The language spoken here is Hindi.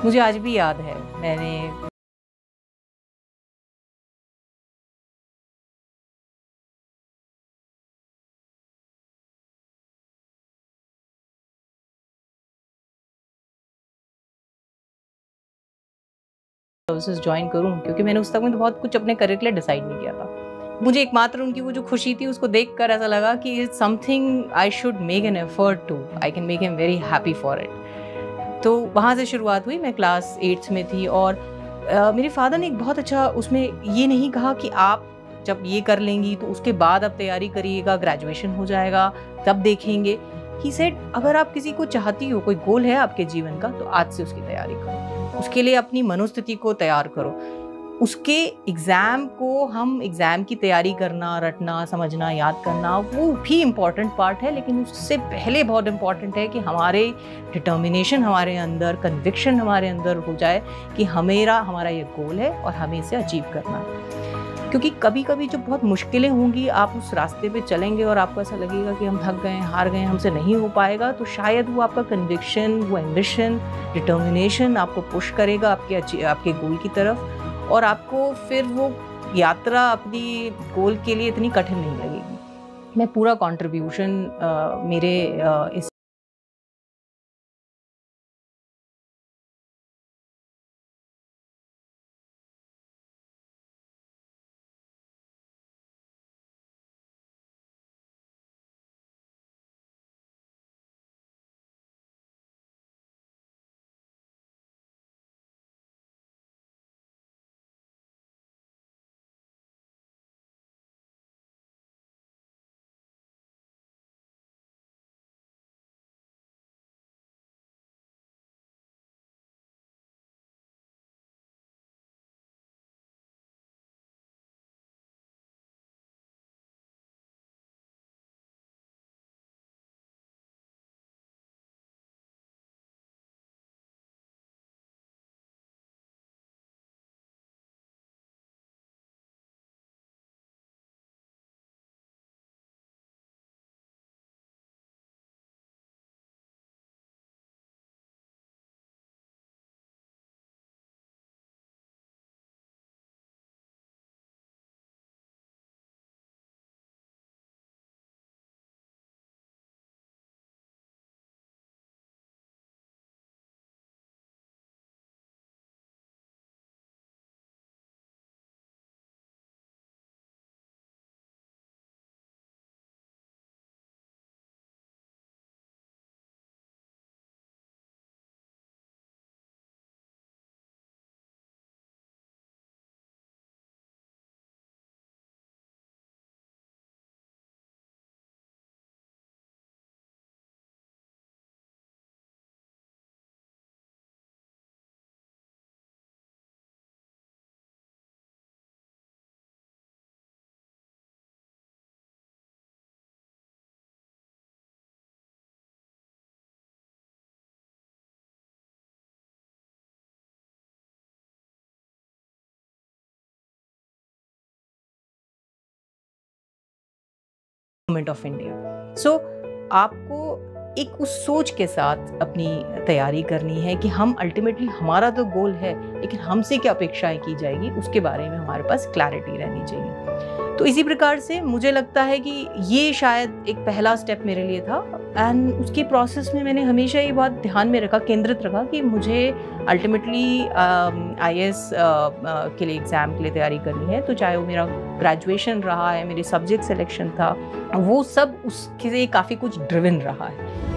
मुझे आज भी याद है, मैंने सर्विसेज ज्वाइन करूँ, क्योंकि मैंने उस तक में तो बहुत कुछ अपने करियर के लिए डिसाइड नहीं किया था। मुझे एकमात्र उनकी वो जो खुशी थी उसको देखकर ऐसा लगा कि it's something I should make an effort to, I can make him very happy for it. तो वहाँ से शुरुआत हुई। मैं क्लास 8th में थी और मेरे फादर ने एक बहुत अच्छा उसमें ये नहीं कहा कि आप जब ये कर लेंगी तो उसके बाद आप तैयारी करिएगा, ग्रेजुएशन हो जाएगा तब देखेंगे। ही सेड अगर आप किसी को चाहती हो, कोई गोल है आपके जीवन का, तो आज से उसकी तैयारी करो, उसके लिए अपनी मनोस्थिति को तैयार करो। उसके एग्ज़ाम को, हम एग्ज़ाम की तैयारी करना, रटना, समझना, याद करना, वो भी इम्पॉर्टेंट पार्ट है, लेकिन उससे पहले बहुत इम्पॉर्टेंट है कि हमारे डिटर्मिनेशन हमारे अंदर, कन्विक्शन हमारे अंदर हो जाए कि हमारा ये गोल है और हमें इसे अचीव करना है। क्योंकि कभी कभी जो बहुत मुश्किलें होंगी, आप उस रास्ते पे चलेंगे और आपको ऐसा लगेगा कि हम थक गए, हार गए, हमसे नहीं हो पाएगा, तो शायद वो आपका कन्विक्शन, वो एम्बिशन, डिटर्मिनेशन आपको पुश करेगा आपके गोल की तरफ, और आपको फिर वो यात्रा अपनी गोल के लिए इतनी कठिन नहीं लगेगी। मैं पूरा कंट्रीब्यूशन मेरे इस गवर्नमेंट ऑफ इंडिया। सो आपको एक उस सोच के साथ अपनी तैयारी करनी है कि हम अल्टीमेटली, हमारा तो गोल है, लेकिन हमसे क्या अपेक्षाएं की जाएगी उसके बारे में हमारे पास क्लैरिटी रहनी चाहिए। तो इसी प्रकार से मुझे लगता है कि ये शायद एक पहला स्टेप मेरे लिए था, एंड उसके प्रोसेस में मैंने हमेशा ये बात ध्यान में रखा, केंद्रित रखा कि मुझे अल्टीमेटली IAS के लिए, एग्ज़ाम के लिए तैयारी करनी है। तो चाहे वो मेरा ग्रेजुएशन रहा है, मेरे सब्जेक्ट सिलेक्शन था, वो सब उसके काफ़ी कुछ ड्रिवन रहा है।